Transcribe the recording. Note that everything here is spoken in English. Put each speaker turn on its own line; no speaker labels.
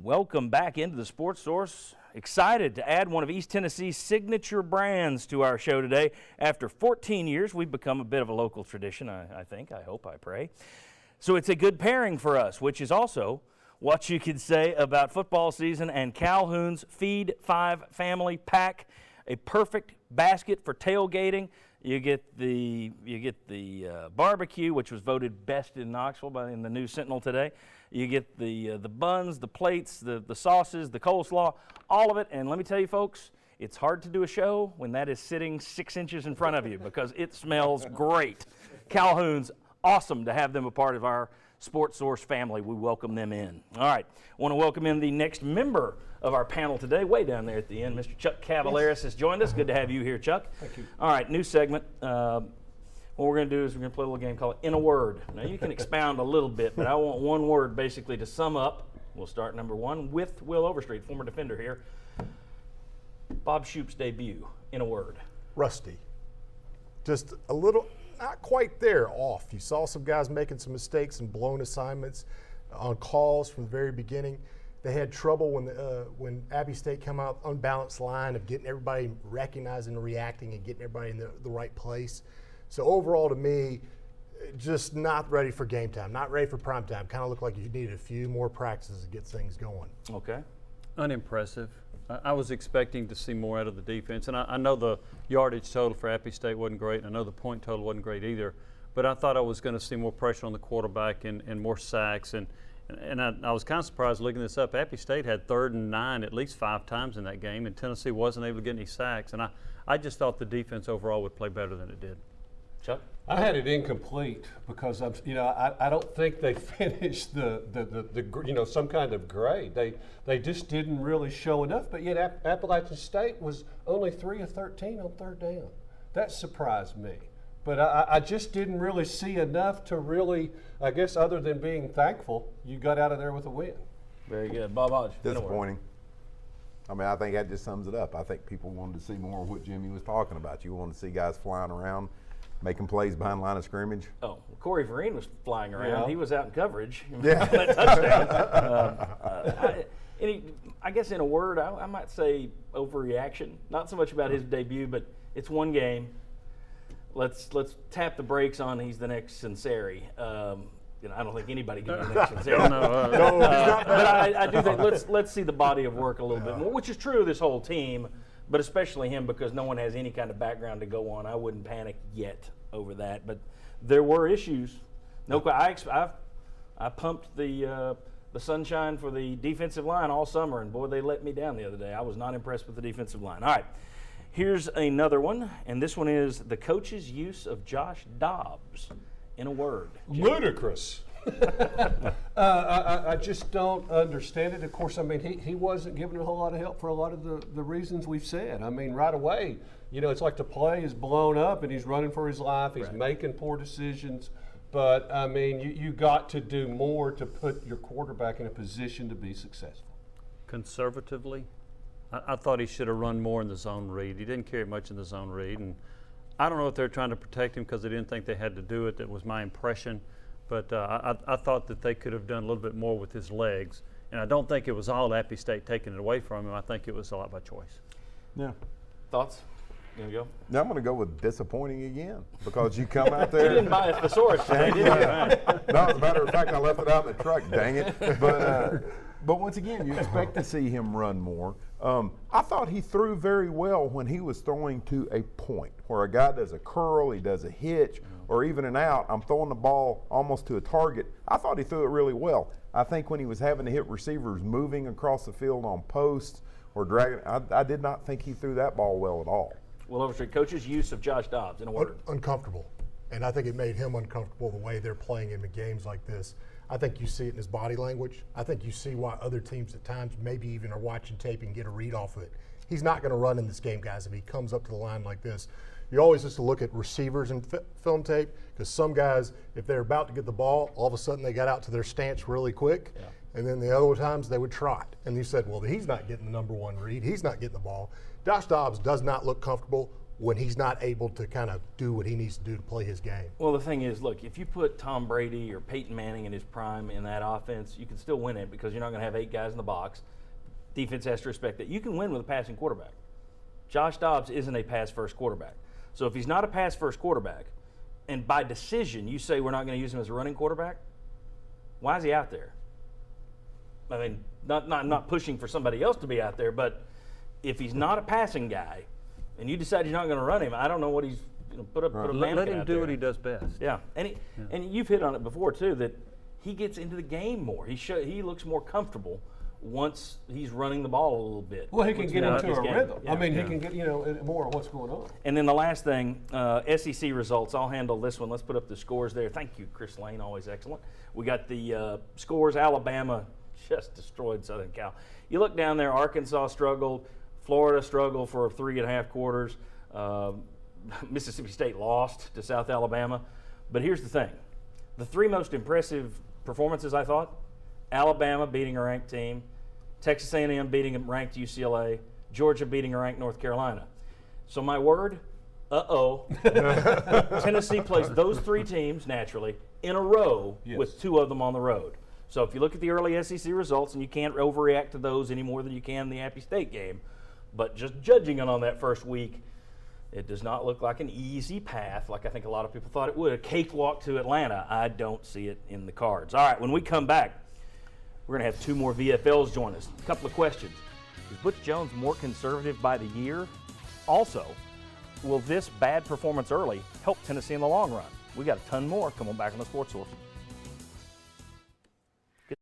Welcome back into the Sports Source. Excited to add one of East Tennessee's signature brands to our show today. After 14 years, we've become a bit of a local tradition, I think, I hope, I pray. So it's a good pairing for us, which is also what you could say about football season and Calhoun's Feed 5 Family Pack, a perfect basket for tailgating. You get the barbecue, which was voted best in Knoxville in the New Sentinel today. You get the buns, the plates, the sauces, the coleslaw, all of it. And let me tell you, folks, it's hard to do a show when that is sitting 6 inches in front of you because it smells great. Calhoun's, awesome to have them a part of our Sports Source family. We welcome them in. All right, I want to welcome in the next member of our panel today, way down there at the end. Mr. Chuck Cavaleris has joined us. Good to have you here, Chuck.
Thank you.
All right, new segment. What we're going to do is we're going to play a little game called In a Word. Now, you can expound a little bit, but I want one word basically to sum up. We'll start number one with Will Overstreet, former defender here. Bob Shoop's debut, in a word.
Rusty. Just a little, not quite there, off. You saw some guys making some mistakes and blown assignments on calls from the very beginning. They had trouble when Abbey State came out, unbalanced line of getting everybody recognizing and reacting and getting everybody in the right place. So overall, to me, just not ready for game time, not ready for prime time. Kind of looked like you needed a few more practices to get things going.
Okay.
Unimpressive. I was expecting to see more out of the defense, and I know the yardage total for Appy State wasn't great, and I know the point total wasn't great either, but I thought I was going to see more pressure on the quarterback and more sacks, and I was kind of surprised looking this up. Appy State had 3rd and 9 at least 5 times in that game, and Tennessee wasn't able to get any sacks, and I just thought the defense overall would play better than it did.
Chuck?
I had it incomplete because I don't think they finished the some kind of grade. They just didn't really show enough. But yet Appalachian State was only 3 of 13 on 3rd down. That surprised me. But I just didn't really see enough to really, I guess, other than being thankful, you got out of there with a win.
Very good. Bob Hodge.
Disappointing. I mean, I think that just sums it up. I think people wanted to see more of what Jimmy was talking about. You want to see guys flying around, making plays behind line of scrimmage.
Oh, Corey Vereen was flying around.
Yeah.
He was out in coverage.
Yeah.
That touchdown. I guess in a word, I might say overreaction. Not so much about his debut, but it's one game. Let's tap the brakes on he's the next Sinceri. I don't think anybody can be the next Sinceri. But I do think let's see the body of work a little bit more, which is true of this whole team. But especially him because no one has any kind of background to go on. I wouldn't panic yet over that. But there were issues. No, I pumped the sunshine for the defensive line all summer, and boy, they let me down the other day. I was not impressed with the defensive line. All right, here's another one, and this one is the coach's use of Josh Dobbs. In a word.
Ludicrous. I just don't understand it. Of course, I mean, he wasn't given a whole lot of help for a lot of the reasons we've said. I mean, right away, it's like the play is blown up and he's running for his life. He's making poor decisions. But, I mean, you got to do more to put your quarterback in a position to be successful.
Conservatively, I thought he should have run more in the zone read. He didn't carry much in the zone read. And I don't know if they're trying to protect him because they didn't think they had to do it. That was my impression. But I thought that they could have done a little bit more with his legs. And I don't think it was all Appy State taking it away from him. I think it was a lot by choice.
Yeah.
Thoughts? You going to go?
Now I'm going to go with disappointing again because you come out there.
You didn't buy a thesaurus today, did you?
No, as a matter of fact, I left it out in the truck, dang it. But once again, you expect to see him run more. I thought he threw very well when he was throwing to a point where a guy does a curl, he does a hitch, or even an out. I'm throwing the ball almost to a target. I thought he threw it really well. I think when he was having to hit receivers moving across the field on posts or dragging, I did not think he threw that ball well at all.
Well, Overstreet, coach's use of Josh Dobbs, in a word.
Uncomfortable. And I think it made him uncomfortable the way they're playing him in games like this. I think you see it in his body language. I think you see why other teams at times maybe even are watching tape and get a read off of it. He's not going to run in this game, guys, if he comes up to the line like this. You always just look at receivers in film tape because some guys, if they're about to get the ball, all of a sudden they got out to their stance really quick. Yeah. And then the other times they would trot. And you said, well, he's not getting the number one read. He's not getting the ball. Josh Dobbs does not look comfortable when he's not able to kind of do what he needs to do to play his game.
Well, the thing is, look, if you put Tom Brady or Peyton Manning in his prime in that offense, you can still win it because you're not going to have 8 guys in the box. Defense has to respect that. You can win with a passing quarterback. Josh Dobbs isn't a pass-first quarterback. So if he's not a pass-first quarterback, and by decision you say we're not going to use him as a running quarterback, why is he out there? I mean, not pushing for somebody else to be out there, but if he's not a passing guy and you decide you're not going to run him, I don't know what he's put a mannequin
Let him
out
do
there.
what he does best.
Yeah, and you've hit on it before too, that he gets into the game more. He looks more comfortable once he's running the ball a little bit.
Well, he can
Once
get
he's
into
his
a
game.
rhythm.
Yeah.
I mean, he can get more of what's going on.
And then the last thing, SEC results. I'll handle this one. Let's put up the scores there. Thank you, Chris Lane, always excellent. We got the scores. Alabama just destroyed Southern Cal. You look down there, Arkansas struggled, Florida struggled for 3.5 quarters. Mississippi State lost to South Alabama. But here's the thing. The 3 most impressive performances, I thought, Alabama beating a ranked team, Texas A&M beating a ranked UCLA, Georgia beating a ranked North Carolina. So my word, Tennessee plays those 3 teams, naturally, in a row with 2 of them on the road. So if you look at the early SEC results, and you can't overreact to those any more than you can the Appy State game, but just judging it on that first week, it does not look like an easy path like I think a lot of people thought it would. A cakewalk to Atlanta. I don't see it in the cards. All right, when we come back, we're going to have 2 more VFLs join us. A couple of questions. Is Butch Jones more conservative by the year? Also, will this bad performance early help Tennessee in the long run? We got a ton more. Come on back on the Sports Source.